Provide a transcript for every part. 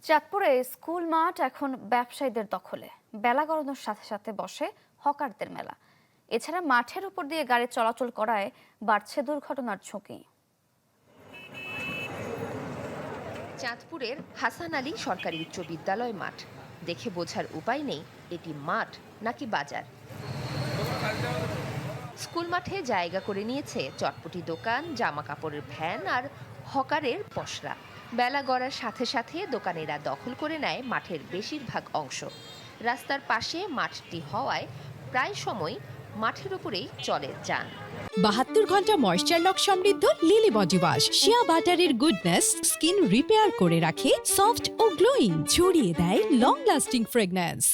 চাঁদপুরে স্কুল মাঠ এখন ব্যবসায়ীদের দখলে। বেলা গড়ানোর সাথে সাথে বসে হকারদের মেলা। এছাড়া মাঠের উপর দিয়ে গাড়ি চলাচল করায় বাড়ছে দুর্ঘটনার ঝুঁকি। চাঁদপুরের হাসান আলী সরকারি উচ্চ বিদ্যালয় মাঠ দেখে বোঝার উপায় নেই এটি মাঠ নাকি বাজার। স্কুল মাঠে জায়গা করে নিয়েছে চটপটি দোকান, জামা কাপড়ের ভ্যান আর হকারের পসরা। বেলা গড়ার সাথে সাথে দোকানিরা দখল করে নেয় মাঠের বেশিরভাগ অংশ। রাস্তার পাশে মাঠটি হওয়ায় প্রায় সময় মাঠের উপরেই চলে যান। ৭২ ঘন্টা ময়েশ্চার লক সমৃদ্ধ লিলি বডি ওয়াশ শিয়া বাটারের গুডনেস স্কিন রিপেয়ার করে রাখে সফট ও গ্লোয়িং, ছড়িয়ে দেয় লং লাস্টিং ফ্রেগন্যান্স।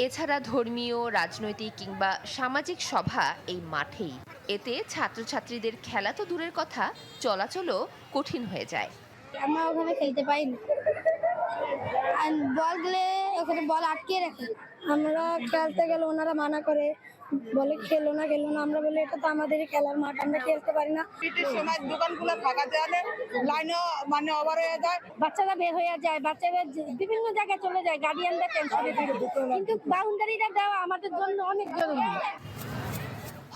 এছাড়া ধর্মীয়, রাজনৈতিক কিংবা সামাজিক সভা এই মাঠেই। এতে ছাত্রছাত্রীদের খেলা তো দূরের কথা, চলাচলও কঠিন হয়ে যায়। আমরা ওখানে খেলতে পাইনি, আর বল গেলে ওখানে বল আটকে রাখে। আমরা খেলতে গেলে ওনারা মানা করে, বলে খেলো না। আমরা বলি এটা তো আমাদেরই খেলার মাঠ, আমরা খেলতে পারি না। পিটির সময় দোকানগুলো ফাঁকা দেওয়ালে লাইনও ওভার হয়ে যায়, বাচ্চারা বের হয়ে যায়, বাচ্চারা বিভিন্ন জায়গায় চলে যায়, গার্ডিয়ানরা টেনশনে থাকে। কিন্তু বাউন্ডারিটা দেওয়া আমাদের জন্য অনেক জরুরি।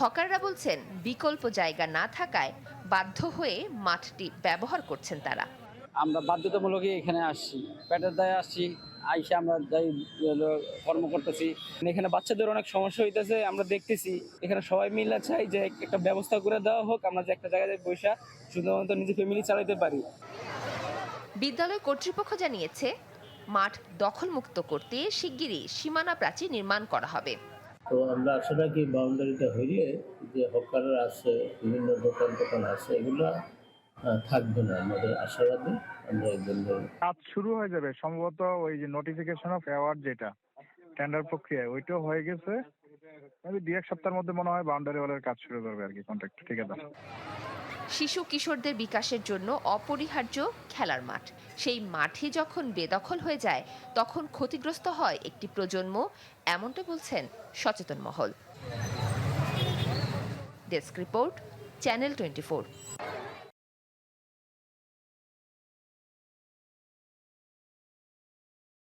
হকাররা বলছেন বিকল্প জায়গা না থাকায় বাধ্য হয়ে মাঠটি ব্যবহার করছেন তারা। আমরা বাধ্যতামূলকই এখানে আসছি, পেটের দায়ে আসছি, আইসে আমরা যাই কর্ম করতেছি। এখানে বাচ্চাদের অনেক সমস্যা হইতেছে, আমরা দেখতেছি। এখানে সবাই মিলে চাই যে একটা ব্যবস্থা করে দেওয়া হোক, আমরা যে একটা জায়গায় বসে শুধুমাত্র নিজে ফ্যামিলি চালাতে পারি। বিদ্যালয় কর্তৃপক্ষ জানিয়েছে মাঠ দখলমুক্ত করতে শিগগিরই সীমানা প্রাচীর নির্মাণ করা হবে। তো আমরা আশা রাখি বাউন্ডারিটা হইলে যে হকাররা আছে, বিভিন্ন দোকান আছে, এগুলো থাকবে না। আমাদের আশাবাদী আমরা এই জন্য কাজ শুরু হয়ে যাবে সম্ভবত। ওই যে নোটিফিকেশন অফ অ্যাওয়ার্ড, যেটা টেন্ডার প্রক্রিয়া, ওইটাও হয়ে গেছে। আমি ২-১ সপ্তাহের মধ্যে মনে হয় বাউন্ডারি ওয়ালের কাজ শুরু করবে আর কি কন্ট্রাক্ট ঠিকাদার। শিশু কিশোরদের বিকাশের জন্য অপরিহার্য খেলার মাঠ, সেই মাঠে যখন বেদখল হয়ে যায় তখন ক্ষতিগ্রস্ত হয় একটি প্রজন্ম, এমনটা বলছেন সচেতন মহল। Desk report, channel 24।